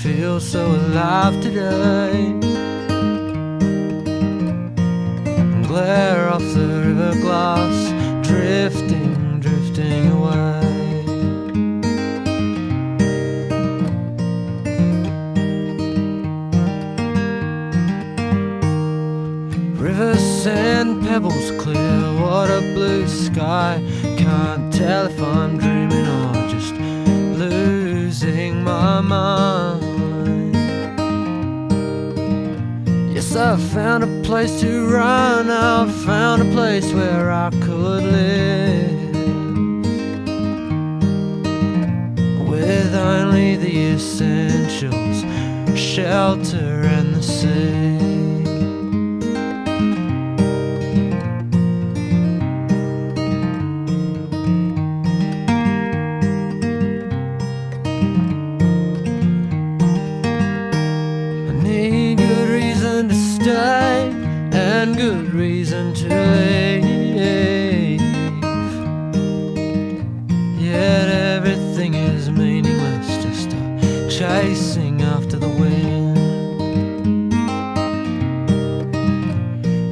feel so alive today. Glare off the river glass, drifting, drifting away. River sand, pebbles clear, water blue sky. Can't tell if I'm dreaming or just losing my mind. Yes, I found a place to run, I found a place where I could live, with only the essentials, shelter and the sea. And good reason to leave, yet everything is meaningless, just chasing after the wind.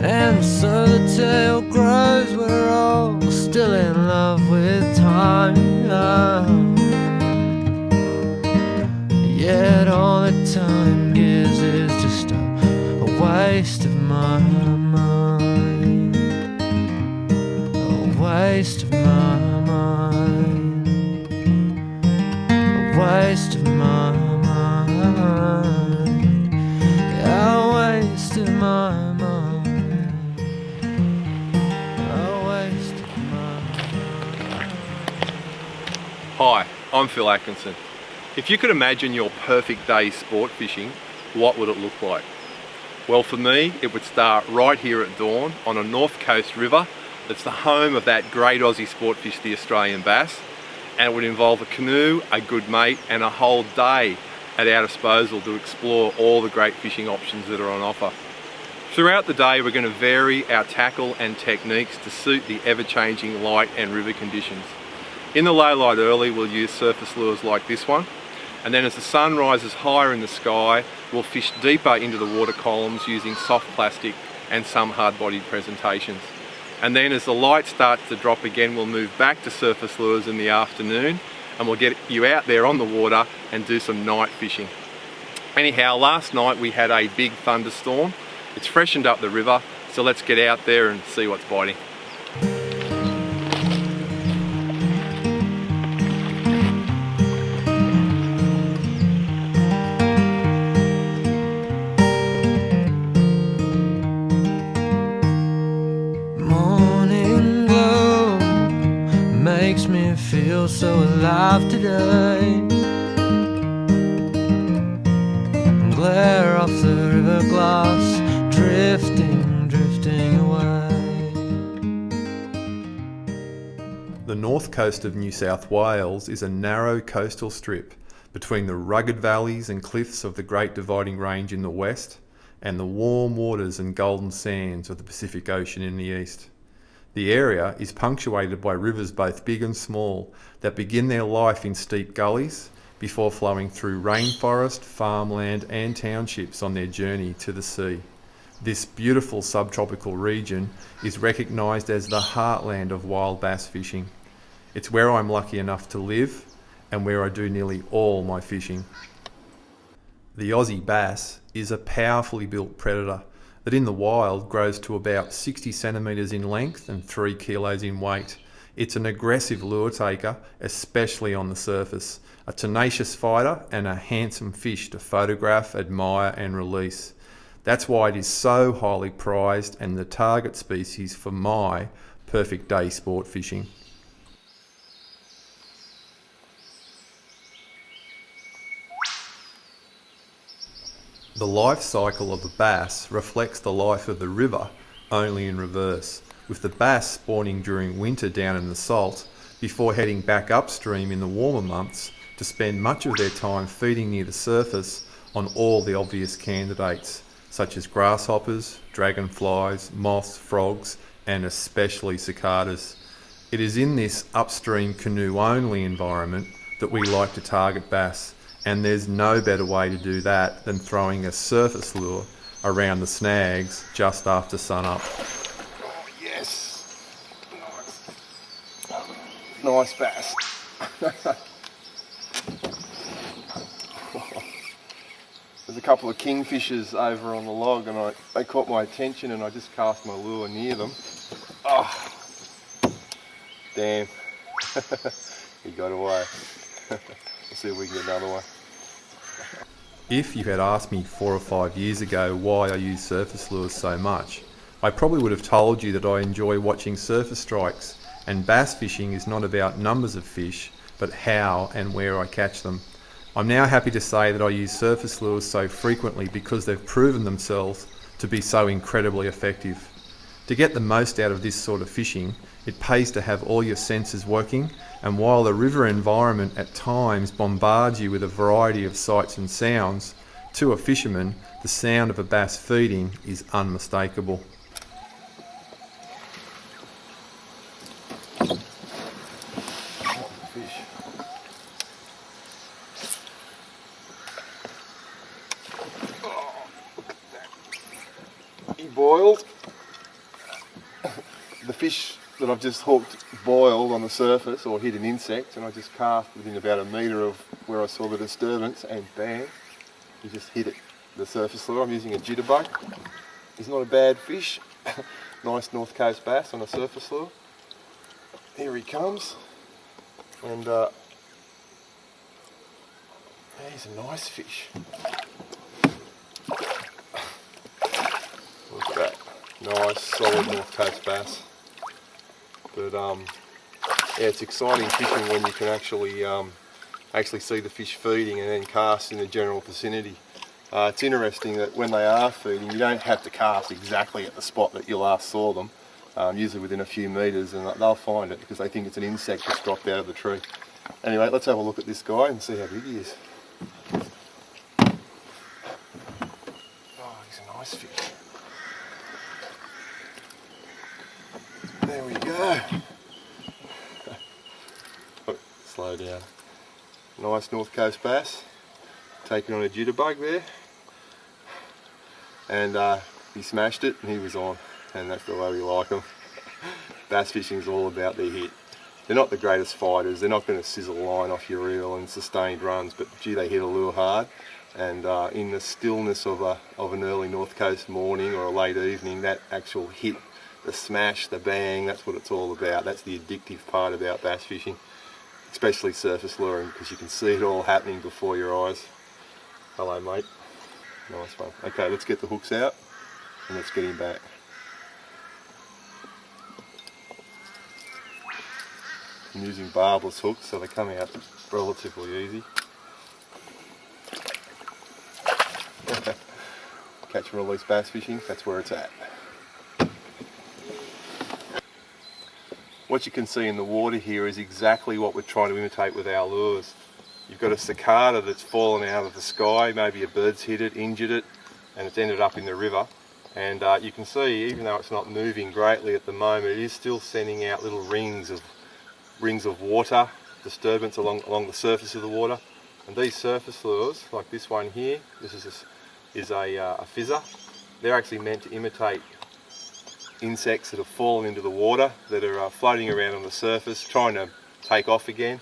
And so the tale grows, we're all still in love with time, yet all the time gives is just a waste of my mind, a waste of my mind, a waste of my mind, yeah, a waste of my mind, a waste of my mind. Hi, I'm Phil Atkinson. If you could imagine your perfect day sport fishing, what would it look like? Well, for me, it would start right here at dawn on a north coast river that's the home of that great Aussie sport fish, the Australian bass, and it would involve a canoe, a good mate, and a whole day at our disposal to explore all the great fishing options that are on offer. Throughout the day, we're going to vary our tackle and techniques to suit the ever-changing light and river conditions. In the low light early, we'll use surface lures like this one, and then as the sun rises higher in the sky, we'll fish deeper into the water columns using soft plastic and some hard-bodied presentations. And then as the light starts to drop again, we'll move back to surface lures in the afternoon, and we'll get you out there on the water and do some night fishing. Anyhow, last night we had a big thunderstorm. It's freshened up the river, so let's get out there and see what's biting. Makes me feel so alive today. Glare off the river glass, drifting, drifting away. The north coast of New South Wales is a narrow coastal strip between the rugged valleys and cliffs of the Great Dividing Range in the west and the warm waters and golden sands of the Pacific Ocean in the east. The area is punctuated by rivers both big and small that begin their life in steep gullies before flowing through rainforest, farmland and townships on their journey to the sea. This beautiful subtropical region is recognised as the heartland of wild bass fishing. It's where I'm lucky enough to live and where I do nearly all my fishing. The Aussie bass is a powerfully built predator that in the wild grows to about 60 centimetres in length and 3 kilos in weight. It's an aggressive lure taker, especially on the surface, a tenacious fighter and a handsome fish to photograph, admire and release. That's why it is so highly prized and the target species for my perfect day sport fishing. The life cycle of the bass reflects the life of the river, only in reverse, with the bass spawning during winter down in the salt, before heading back upstream in the warmer months to spend much of their time feeding near the surface on all the obvious candidates, such as grasshoppers, dragonflies, moths, frogs, and especially cicadas. It is in this upstream canoe-only environment that we like to target bass, And there's no better way to do that than throwing a surface lure around the snags just after sunup. Oh yes, nice bass. There's a couple of kingfishers over on the log, and they caught my attention, and I just cast my lure near them. Oh, damn! He got away. Let's see if we can get another one. If you had asked me 4 or 5 years ago why I use surface lures so much, I probably would have told you that I enjoy watching surface strikes, and bass fishing is not about numbers of fish, but how and where I catch them. I'm now happy to say that I use surface lures so frequently because they've proven themselves to be so incredibly effective. To get the most out of this sort of fishing, it pays to have all your senses working, and while the river environment at times bombards you with a variety of sights and sounds, to a fisherman, the sound of a bass feeding is unmistakable. Fish. Oh, look at that. He boiled. The fish that I've just hooked boiled on the surface or hit an insect, and I just cast within about a metre of where I saw the disturbance, and bang, he just hit it. The surface lure. I'm using a jitterbug. He's not a bad fish. Nice North Coast bass on a surface lure. Here he comes, and he's a nice fish. Look at that. Nice, solid North Coast bass. But yeah, it's exciting fishing when you can actually see the fish feeding and then cast in the general vicinity. It's interesting that when they are feeding, you don't have to cast exactly at the spot that you last saw them, usually within a few metres, and they'll find it because they think it's an insect that's dropped out of the tree. Anyway, let's have a look at this guy and see how big he is. Oh, he's a nice fish. There we go. Slow down. Nice North Coast bass. Taking on a jitterbug there. And he smashed it and he was on. And that's the way we like them. Bass fishing is all about their hit. They're not the greatest fighters. They're not going to sizzle a line off your reel and sustained runs, but gee, they hit a lure hard. And in the stillness of an early North Coast morning or a late evening, that actual hit, the smash, the bang, that's what it's all about. That's the addictive part about bass fishing, especially surface luring, because you can see it all happening before your eyes. Hello, mate. Nice one. Okay, let's get the hooks out and let's get him back. I'm using barbless hooks, so they come out relatively easy. Catch and release bass fishing, that's where it's at. What you can see in the water here is exactly what we're trying to imitate with our lures. You've got a cicada that's fallen out of the sky, maybe a bird's hit it, injured it, and it's ended up in the river. And you can see, even though it's not moving greatly at the moment, it is still sending out little rings of water, disturbance along the surface of the water. And these surface lures, like this one here, this is a fizzer. They're actually meant to imitate insects that have fallen into the water, that are floating around on the surface, trying to take off again.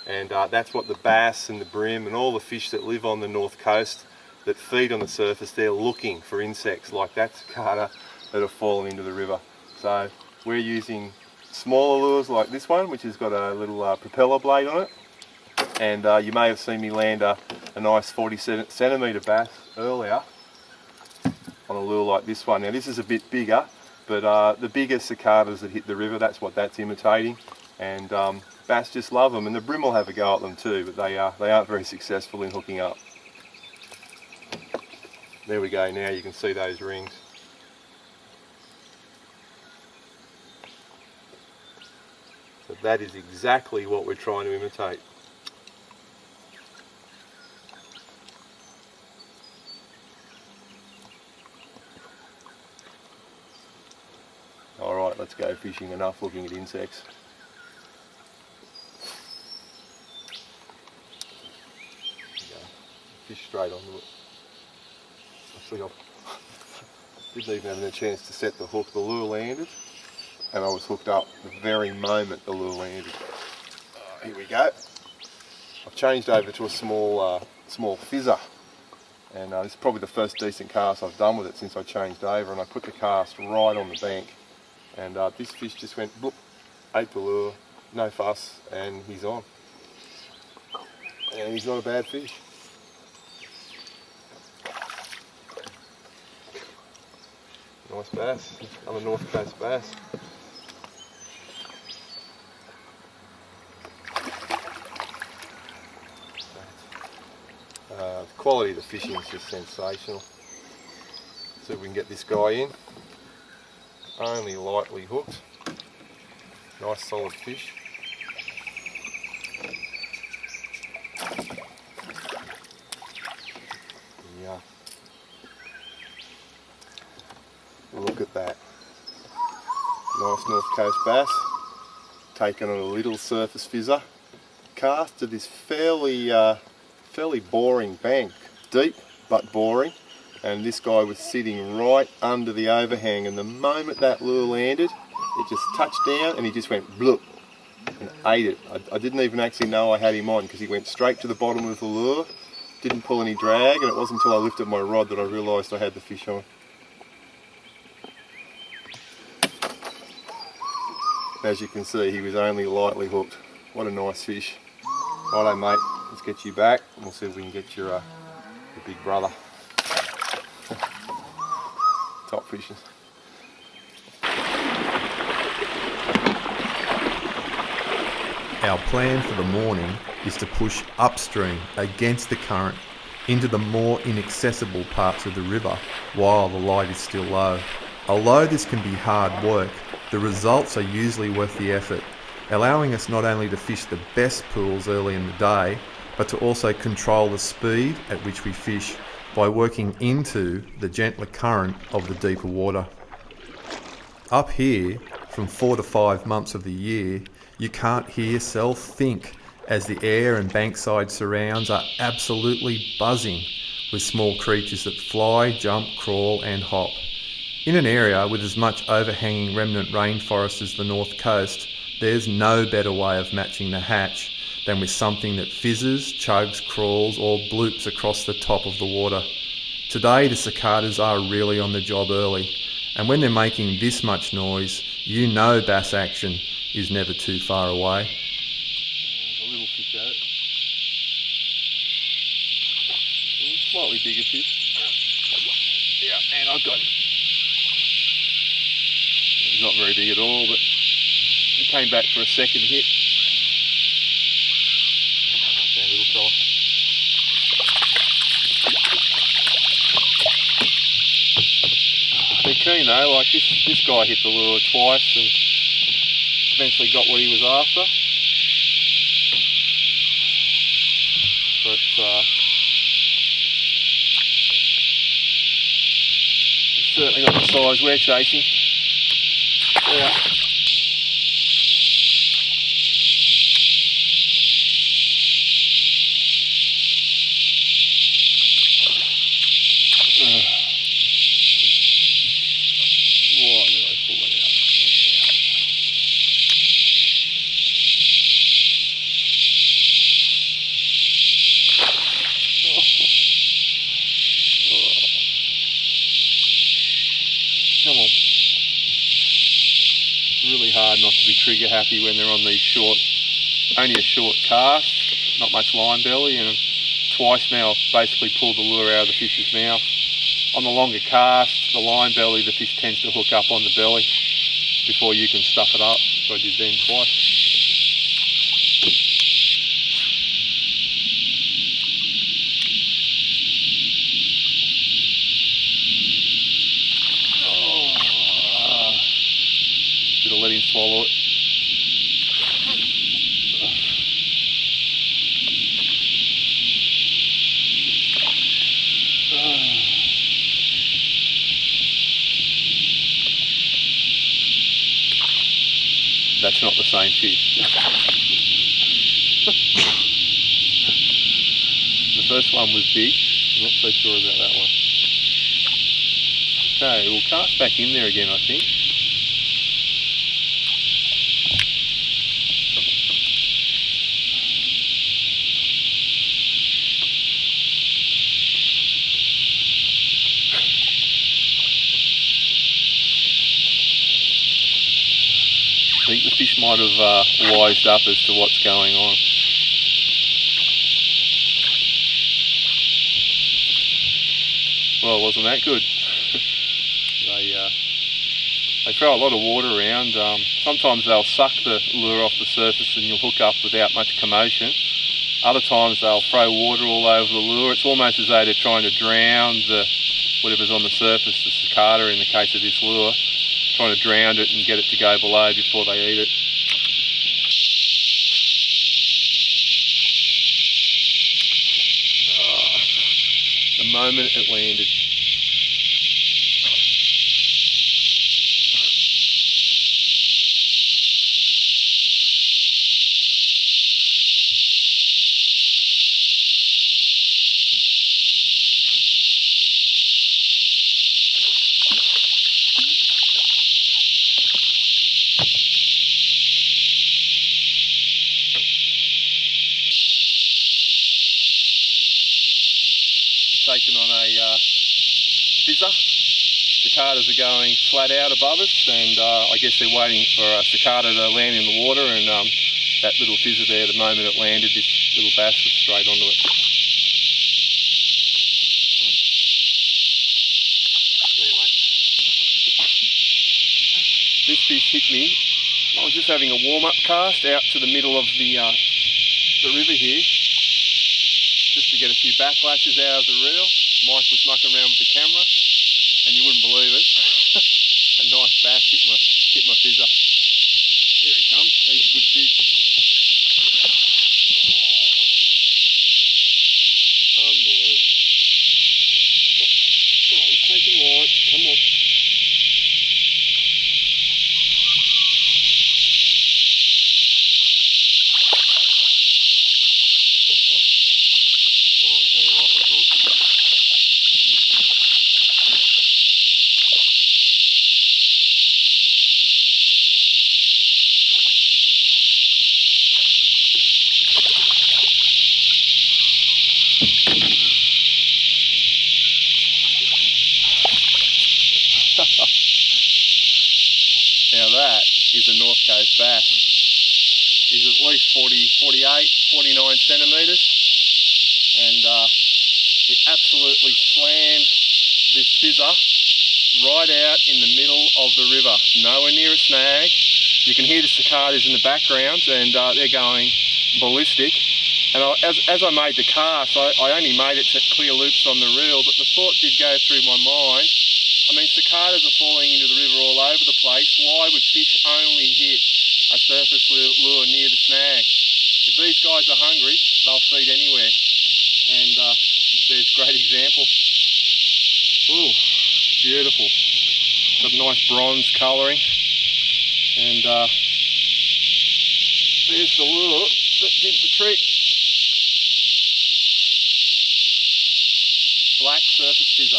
And that's what the bass and the brim and all the fish that live on the north coast that feed on the surface, they're looking for insects like that cicada that have fallen into the river. So we're using smaller lures like this one, which has got a little propeller blade on it. And you may have seen me land a nice 40 centimetre bass earlier on a lure like this one. Now this is a bit bigger, but the bigger cicadas that hit the river, that's what that's imitating. And bass just love them, and the brim will have a go at them too, but they aren't very successful in hooking up. There we go, now you can see those rings. So that is exactly what we're trying to imitate. Alright, let's go fishing. Enough looking at insects. fish straight onto it. Actually, I didn't even have a chance to set the hook. The lure landed, and I was hooked up the very moment the lure landed. Here we go. I've changed over to a small fizzer, and this is probably the first decent cast I've done with it since I changed over, and I put the cast right on the bank, and this fish just went bloop, ate the lure, no fuss, and he's on. And he's not a bad fish. Nice bass, another North Coast bass. The quality of the fishing is just sensational. See if we can get this guy in. Only lightly hooked. Nice solid fish. Yeah. Look at that. Nice North Coast bass. Taken on a little surface fizzer. Cast to this fairly boring bank. Deep but boring. And this guy was sitting right under the overhang, and the moment that lure landed, it just touched down and he just went bloop and ate it. I didn't even actually know I had him on because he went straight to the bottom of the lure, didn't pull any drag, and it wasn't until I lifted my rod that I realised I had the fish on. As you can see, he was only lightly hooked. What a nice fish. Righto mate, let's get you back and we'll see if we can get your big brother. Top fishes. Our plan for the morning is to push upstream against the current into the more inaccessible parts of the river while the light is still low. Although this can be hard work, the results are usually worth the effort, allowing us not only to fish the best pools early in the day, but to also control the speed at which we fish by working into the gentler current of the deeper water. Up here, from 4 to 5 months of the year, you can't hear yourself think as the air and bankside surrounds are absolutely buzzing with small creatures that fly, jump, crawl and hop. In an area with as much overhanging remnant rainforest as the North Coast, there's no better way of matching the hatch than with something that fizzes, chugs, crawls or bloops across the top of the water. Today the cicadas are really on the job early, and when they're making this much noise, you know bass action is never too far away. There's a little fish at it. Slightly bigger fish. Yeah, and I've got him. He's not very big at all, but he came back for a second hit. Okay, little fella. They're keen though, like this guy hit the lure twice and eventually got what he was after. But it's certainly not the size we're chasing. Yeah. Why did I pull that out? Come on. Really hard not to be trigger happy when they're on these short, only a short cast, not much line belly, and twice now I've basically pulled the lure out of the fish's mouth. On the longer cast, the line belly, the fish tends to hook up on the belly before you can stuff it up, so I did then twice. Should have let him swallow it. That's not the same fish. The first one was big. Not so sure about that one. Okay, we'll cast back in there again, I think. I think the fish might have wised up as to what's going on. Well, wasn't that good? They throw a lot of water around. Sometimes they'll suck the lure off the surface and you'll hook up without much commotion. Other times they'll throw water all over the lure. It's almost as though they're trying to drown whatever's on the surface, the cicada in the case of this lure, trying to drown it and get it to go below before they eat it. The moment it landed. Taken on a fizzer. Cicadas are going flat out above us, and I guess they're waiting for a cicada to land in the water, and that little fizzer there, the moment it landed, this little bass was straight onto it. There, mate. This fish hit me. I was just having a warm-up cast out to the middle of the river here, just to get a few backlashes out of the reel. Mike was mucking around with the camera, and you wouldn't believe it. A nice bass hit my fizzer. Here he comes. He's a good fish. Oh, unbelievable. Oh, he's taking line. Come on. Now that is a North Coast bass. He's at least 48, 49 centimetres, and he absolutely slammed this fizzer right out in the middle of the river, nowhere near a snag. You can hear the cicadas in the background, and they're going ballistic. And as I made the cast, I only made it to clear loops on the reel, but the thought did go through my mind, I mean, cicadas are falling into the river all over the place. Why would fish only hit a surface lure near the snag? If these guys are hungry, they'll feed anywhere. And there's a great example. Ooh, beautiful. Got a nice bronze colouring. And there's the lure that did the trick. Black surface fizzer.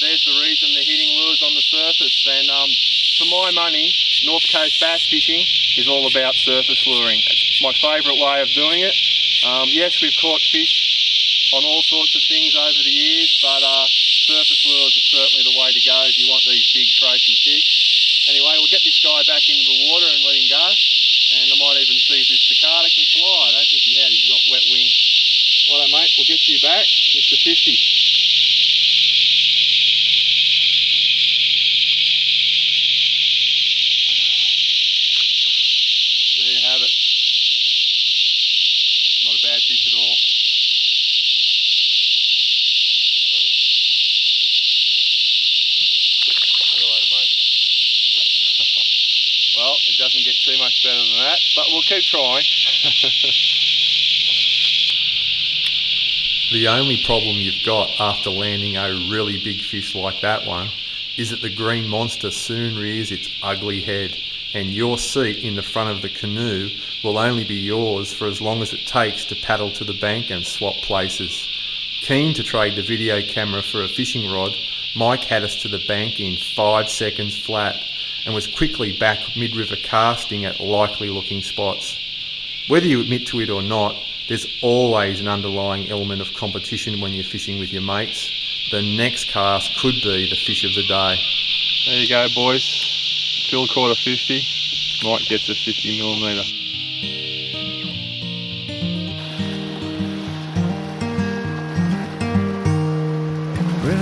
There's the reason they're hitting lures on the surface, and for my money, North Coast bass fishing is all about surface luring. It's my favourite way of doing it. Yes, we've caught fish on all sorts of things over the years, but surface lures are certainly the way to go if you want these big trophy fish. Anyway, we'll get this guy back into the water and let him go, and I might even see if this cicada can fly. I don't think he had, he's got wet wing. Righto mate, we'll get you back, Mr. 50. There you have it. Not a bad fish at all. Oh dear. See you later, mate. Well, it doesn't get too much better than that, but we'll keep trying. The only problem you've got after landing a really big fish like that one is that the green monster soon rears its ugly head and your seat in the front of the canoe will only be yours for as long as it takes to paddle to the bank and swap places. Keen to trade the video camera for a fishing rod, Mike had us to the bank in 5 seconds flat and was quickly back mid-river casting at likely looking spots. Whether you admit to it or not, there's always an underlying element of competition when you're fishing with your mates. The next cast could be the fish of the day. There you go, boys. Phil caught a 50. Mike gets a 50mm.